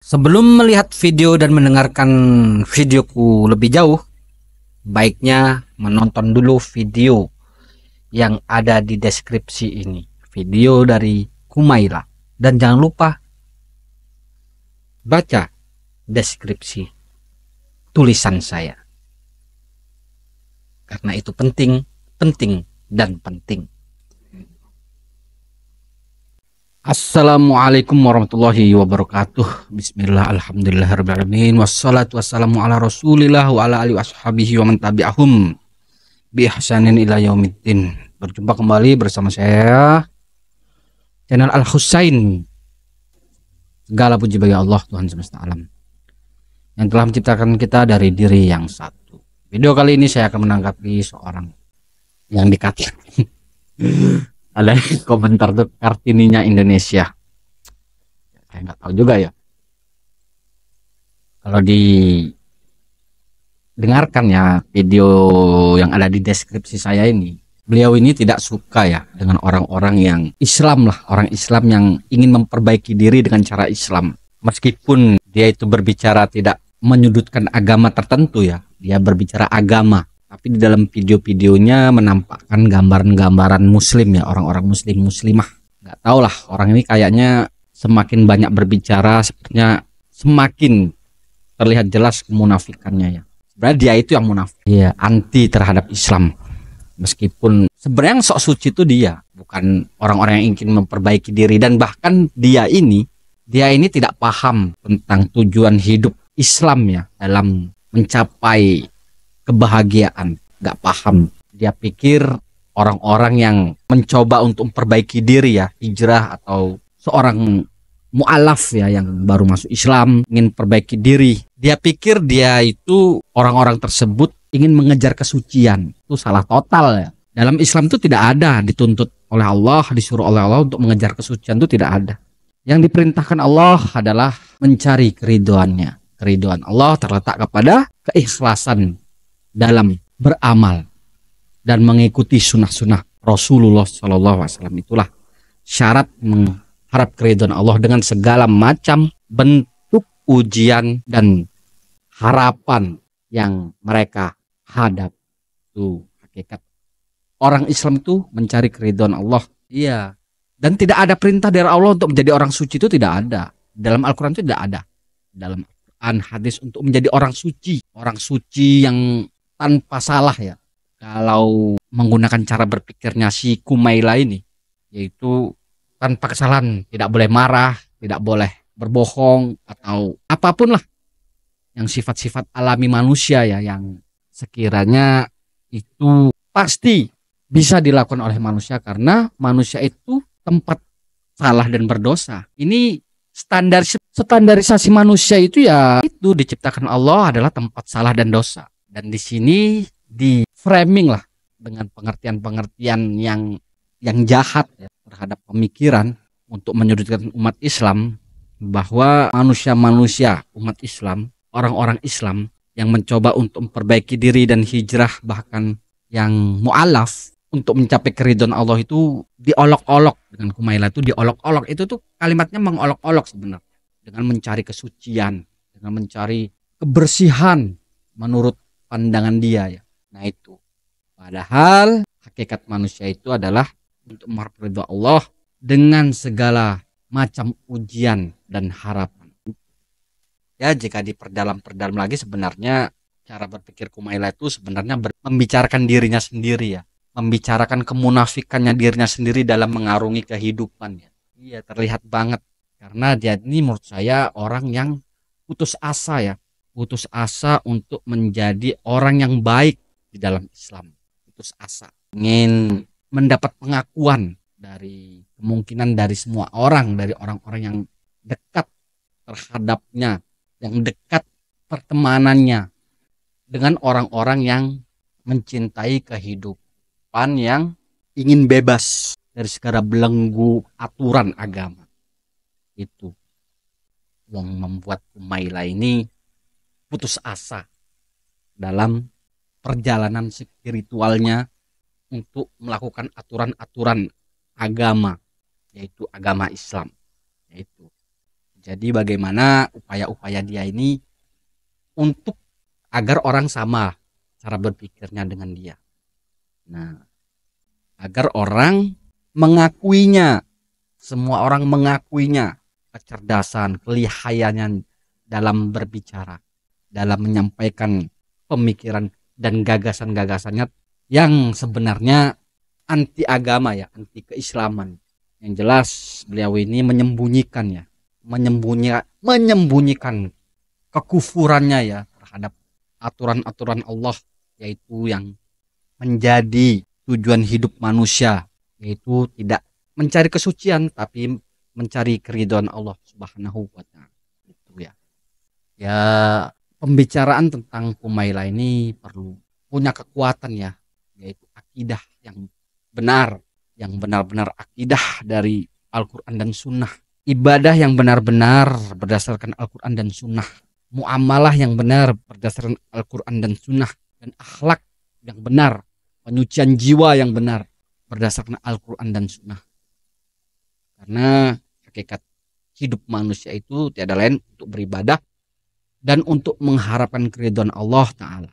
Sebelum melihat video dan mendengarkan videoku lebih jauh, baiknya menonton dulu video yang ada di deskripsi ini. Video dari Kumaila. Dan jangan lupa baca deskripsi tulisan saya. Karena itu penting, dan penting. Assalamualaikum warahmatullahi wabarakatuh. Bismillah, alhamdulillahirrahmanirrahim. Wassalatu wassalamu ala rasulillah wa ala alihi washabihi wa man tabi'ahum bi ihsanin ila yaumiddin. Berjumpa kembali bersama saya, channel Al Husain. Segala puji bagi Allah, Tuhan semesta alam, yang telah menciptakan kita dari diri yang satu. Video kali ini saya akan menanggapi seorang yang dikatakan ada komentar tuh Kartininya Indonesia. Saya nggak tahu juga ya. Kalau didengarkan ya video yang ada di deskripsi saya ini, beliau ini tidak suka ya dengan orang-orang yang Islam lah, orang Islam yang ingin memperbaiki diri dengan cara Islam. Meskipun dia itu berbicara tidak menyudutkan agama tertentu ya, dia berbicara agama. Tapi di dalam video-videonya menampakkan gambaran-gambaran muslim ya, orang-orang muslim, muslimah. Nggak tahu lah, orang ini kayaknya semakin banyak berbicara sepertinya semakin terlihat jelas kemunafikannya ya. Sebenarnya dia itu yang munafik, ya, anti terhadap Islam. Meskipun sebenarnya yang sok suci itu dia, bukan orang-orang yang ingin memperbaiki diri. Dan bahkan dia ini tidak paham tentang tujuan hidup Islam ya, dalam mencapai kebahagiaan. Gak paham. Dia pikir orang-orang yang mencoba untuk memperbaiki diri ya, hijrah atau seorang mu'alaf ya yang baru masuk Islam ingin perbaiki diri, dia pikir dia itu orang-orang tersebut ingin mengejar kesucian. Itu salah total ya. Dalam Islam itu tidak ada dituntut oleh Allah, disuruh oleh Allah untuk mengejar kesucian, itu tidak ada. Yang diperintahkan Allah adalah mencari keriduannya. Keriduan Allah terletak kepada keikhlasan dalam beramal dan mengikuti sunnah-sunnah Rasulullah SAW. Itulah syarat mengharap keridhaan Allah dengan segala macam bentuk ujian dan harapan yang mereka hadap. Itu hakikat orang Islam itu mencari keridhaan Allah. Iya. Dan tidak ada perintah dari Allah untuk menjadi orang suci, itu tidak ada. Dalam Al-Quran itu tidak ada. Dalam Al-Quran hadis untuk menjadi orang suci. Orang suci yang tanpa salah ya. Kalau menggunakan cara berpikirnya si Kumaila ini, yaitu tanpa kesalahan, tidak boleh marah, tidak boleh berbohong atau apapun lah yang sifat-sifat alami manusia ya, yang sekiranya itu pasti bisa dilakukan oleh manusia karena manusia itu tempat salah dan berdosa. Ini standarisasi manusia itu ya, itu diciptakan Allah adalah tempat salah dan dosa. Dan di sini di framing lah dengan pengertian-pengertian yang jahat ya, terhadap pemikiran untuk menyudutkan umat Islam, bahwa manusia-manusia umat Islam, orang-orang Islam yang mencoba untuk memperbaiki diri dan hijrah, bahkan yang mu'alaf untuk mencapai keridhaan Allah, itu diolok-olok. Dengan Kumaila itu diolok-olok, itu tuh kalimatnya mengolok-olok sebenarnya, dengan mencari kesucian, dengan mencari kebersihan menurut pandangan dia ya. Nah itu. Padahal hakikat manusia itu adalah untuk mengharap ridha Allah dengan segala macam ujian dan harapan. Ya, jika diperdalam lagi, sebenarnya cara berpikir Kumaila itu sebenarnya membicarakan dirinya sendiri ya. Membicarakan kemunafikannya dirinya sendiri dalam mengarungi kehidupan ya. Iya, terlihat banget. Karena dia ini menurut saya orang yang putus asa ya. Putus asa untuk menjadi orang yang baik di dalam Islam. Putus asa. Ingin mendapat pengakuan dari kemungkinan dari semua orang, dari orang-orang yang dekat terhadapnya, yang dekat pertemanannya dengan orang-orang yang mencintai kehidupan, yang ingin bebas dari segala belenggu aturan agama. Itu yang membuat Kumaila ini putus asa dalam perjalanan spiritualnya untuk melakukan aturan-aturan agama, yaitu agama Islam. Yaitu Jadi bagaimana upaya-upaya dia ini untuk agar orang sama cara berpikirnya dengan dia. Nah, agar orang mengakuinya, semua orang mengakuinya kecerdasan, kelihayannya dalam berbicara, dalam menyampaikan pemikiran dan gagasan-gagasannya yang sebenarnya anti agama ya, anti keislaman. Yang jelas beliau ini menyembunyikan ya, menyembunyikan kekufurannya ya terhadap aturan-aturan Allah, yaitu yang menjadi tujuan hidup manusia, yaitu tidak mencari kesucian tapi mencari keridhaan Allah Subhanahu wa taala. Itu ya. Ya, pembicaraan tentang Kumaila ini perlu punya kekuatan ya, yaitu akidah yang benar, yang benar-benar akidah dari Al-Qur'an dan Sunnah. Ibadah yang benar-benar berdasarkan Al-Qur'an dan Sunnah. Muamalah yang benar berdasarkan Al-Qur'an dan Sunnah, dan akhlak yang benar, penyucian jiwa yang benar berdasarkan Al-Qur'an dan Sunnah. Karena hakikat hidup manusia itu tiada lain untuk beribadah dan untuk mengharapkan keridhaan Allah Ta'ala.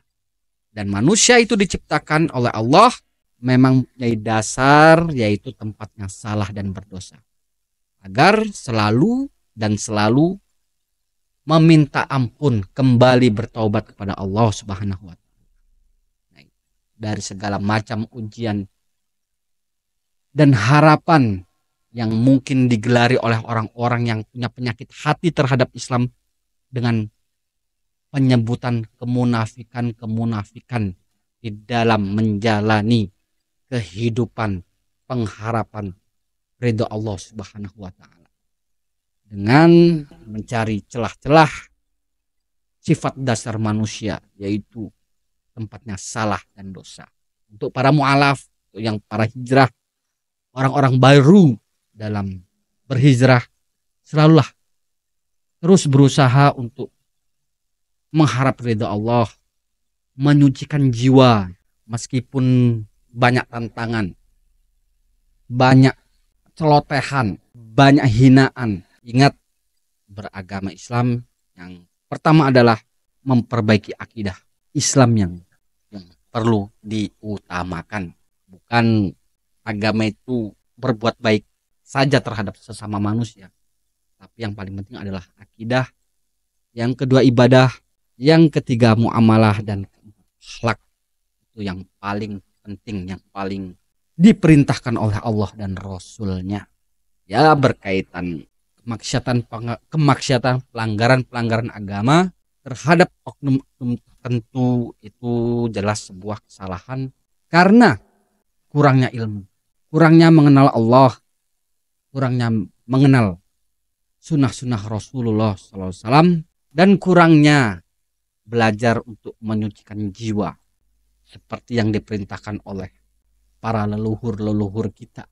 Dan manusia itu diciptakan oleh Allah memang menjadi dasar, yaitu tempatnya salah dan berdosa, agar selalu dan selalu meminta ampun, kembali bertaubat kepada Allah Subhanahu wa taala. Nah, dari segala macam ujian dan harapan yang mungkin digelari oleh orang-orang yang punya penyakit hati terhadap Islam dengan penyebutan kemunafikan di dalam menjalani kehidupan pengharapan ridha Allah Subhanahu wa taala, dengan mencari celah-celah sifat dasar manusia, yaitu tempatnya salah dan dosa. Untuk para mu'alaf, yang para hijrah, orang-orang baru dalam berhijrah, selalulah terus berusaha untuk mengharap ridha Allah, menyucikan jiwa meskipun banyak tantangan, banyak celotehan, banyak hinaan. Ingat, beragama Islam yang pertama adalah memperbaiki akidah Islam yang perlu diutamakan. Bukan agama itu berbuat baik saja terhadap sesama manusia, tapi yang paling penting adalah akidah, yang kedua ibadah, yang ketiga muamalah, dan akhlak. Itu yang paling penting, yang paling diperintahkan oleh Allah dan Rasulnya. Ya, berkaitan kemaksiatan, pelanggaran agama terhadap oknum tertentu, itu jelas sebuah kesalahan karena kurangnya ilmu, kurangnya mengenal Allah, kurangnya mengenal sunnah-sunnah Rasulullah SAW, dan kurangnya belajar untuk menyucikan jiwa seperti yang diperintahkan oleh para leluhur kita,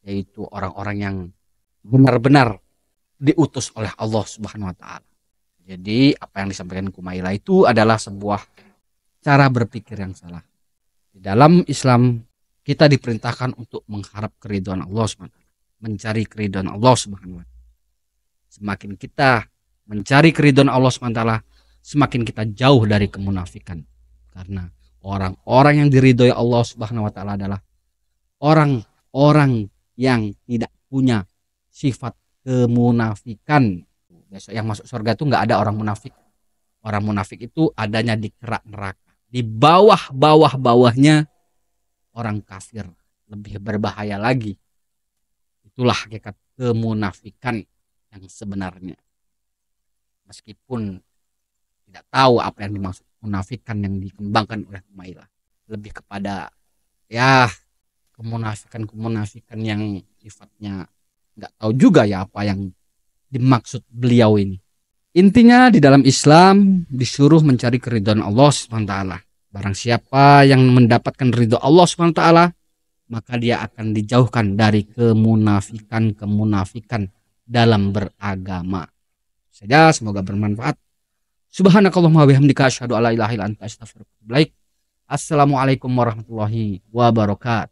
yaitu orang-orang yang benar-benar diutus oleh Allah Subhanahu wa taala. Jadi apa yang disampaikan Kumaila itu adalah sebuah cara berpikir yang salah. Di dalam Islam kita diperintahkan untuk mengharap keridhaan Allah Subhanahu wa taala, mencari keridhaan Allah Subhanahu wa taala. Semakin kita mencari keridhaan Allah Subhanahu wa taala, semakin kita jauh dari kemunafikan. Karena orang-orang yang diridhoi Allah Subhanahu wa taala adalah orang-orang yang tidak punya sifat kemunafikan. Besok yang masuk surga itu nggak ada orang munafik. Orang munafik itu adanya di kerak neraka. Di bawahnya orang kafir, lebih berbahaya lagi. Itulah hakikat kemunafikan yang sebenarnya. Meskipun tidak tahu apa yang dimaksud munafikan yang dikembangkan oleh Kumaila, lebih kepada ya kemunafikan yang sifatnya nggak tahu juga ya apa yang dimaksud beliau ini. Intinya di dalam Islam disuruh mencari keridhaan Allah SWT. Barang siapa yang mendapatkan ridho Allah SWT, maka dia akan dijauhkan dari kemunafikan dalam beragama. Saja, semoga bermanfaat. Subhanakallahumma wa bihamdika asyhadu alla ilaha illa anta astaghfiruka wa atubu ilaik. Assalamualaikum warahmatullahi wabarakatuh.